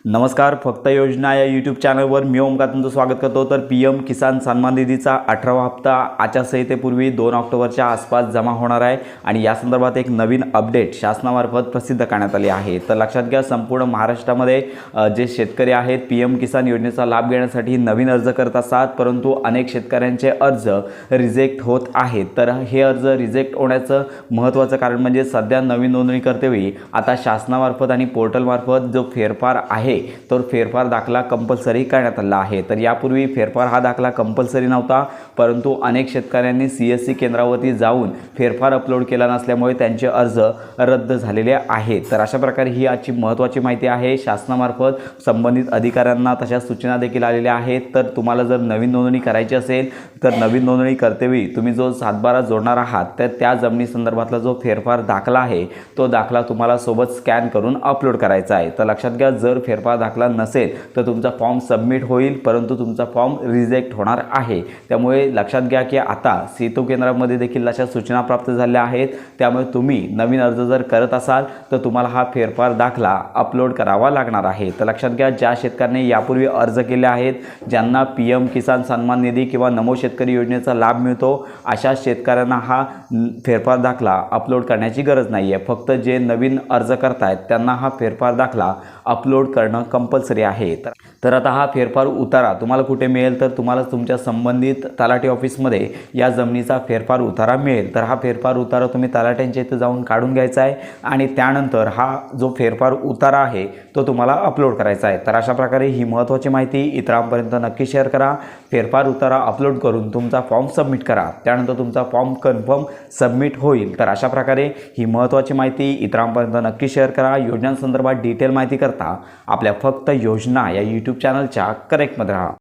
नमस्कार, फक्त योजना या यूट्यूब चॅनलवर मी ओमकार तुमचं स्वागत करतो। तर पीएम किसान सन्मान निधीचा 18वा हप्ता आचारसंहितेपूर्वी 2 ऑक्टोबरच्या आसपास जमा होणार आहे आणि या संदर्भात एक नवीन अपडेट शासनामार्फत प्रसिद्ध करण्यात आली आहे। तर लक्षात घ्या, संपूर्ण महाराष्ट्रामध्ये जे शेतकरी आहेत पीएम किसान योजनेचा लाभ घेण्यासाठी नवीन अर्ज करत असतात, परंतु अनेक शेतकऱ्यांचे अर्ज रिजेक्ट होत आहेत। तर हे अर्ज रिजेक्ट होण्याचं महत्त्वाचं कारण म्हणजे सध्या नवीन नोंदणी करतेवेळी आता शासनामार्फत आणि पोर्टलमार्फत जो फेरफार आहे तर फेरफार दाखला कंपल्सरी करण्यात आला आहे। तर यापूर्वी फेरफार हा दाखला कंपल्सरी नव्हता, परंतु अनेक शेतकऱ्यांनी सीएससी केंद्रावरती जाऊन फेरफार अपलोड केला नसल्यामुळे त्यांचे अर्ज रद्द झालेले आहेत। तर अशा प्रकारे ही आजची महत्त्वाची माहिती आहे। शासनामार्फत संबंधित अधिकाऱ्यांना तशा सूचना देखील आलेल्या आहेत। तर तुम्हाला जर नवीन नोंदणी करायची असेल तर नवीन नोंदणी करतेवेळी तुम्ही जो सातबारा जोडणार आहात तर त्या जमिनी संदर्भातला जो फेरफार दाखला आहे तो दाखला तुम्हाला सोबत स्कॅन करून अपलोड करायचा आहे। तर लक्षात घ्या, जर फेरफार दाखला नसेल तर तुमचा फॉर्म सबमिट होईल, परंतु तुमचा फॉर्म रिजेक्ट होणार आहे। त्यामुळे लक्षात घ्या की आता सेतू केंद्रामध्ये देखील अशा सूचना प्राप्त झाल्या आहेत। त्यामुळे तुम्ही नवीन अर्ज जर करत असाल तर तुम्हाला हा फेरफार दाखला अपलोड करावा लागणार आहे। तर लक्षात घ्या, ज्या शेतकऱ्यांनी यापूर्वी अर्ज केले आहेत, ज्यांना पीएम किसान सन्मान निधी किंवा नमो शेतकरी योजनेचा लाभ मिळतो, अशा शेतकऱ्यांना हा फेरफार दाखला अपलोड करण्याची गरज नाही आहे। फक्त जे नवीन अर्ज करतायत त्यांना हा फेरफार दाखला अपलोड करणं कंपल्सरी आहे। तर आता हा फेरफार उतारा तुम्हाला कुठे मिळेल तर तुम्हाला तुमच्या संबंधित तलाठी ऑफिसमध्ये या जमिनीचा फेरफार उतारा मिळेल। तर हा फेरफार उतारा तुम्ही तलाठ्यांच्या इथे जाऊन काढून घ्यायचा आहे आणि त्यानंतर हा जो फेरफार उतारा आहे तो तुम्हाला अपलोड करायचा आहे। तर अशा प्रकारे ही महत्त्वाची माहिती इतरांपर्यंत नक्की शेअर करा। फेरफार उतारा अपलोड करून तुमचा फॉर्म सबमिट करा, त्यानंतर तुमचा फॉर्म कन्फर्म सबमिट होईल। तर अशा प्रकारे ही महत्त्वाची माहिती इतरांपर्यंत नक्की शेअर करा। योजनांसंदर्भात डिटेल माहिती करता आपल्या फक्त योजना या यूट्यूब चॅनलच्या कनेक्टमध्ये राहा।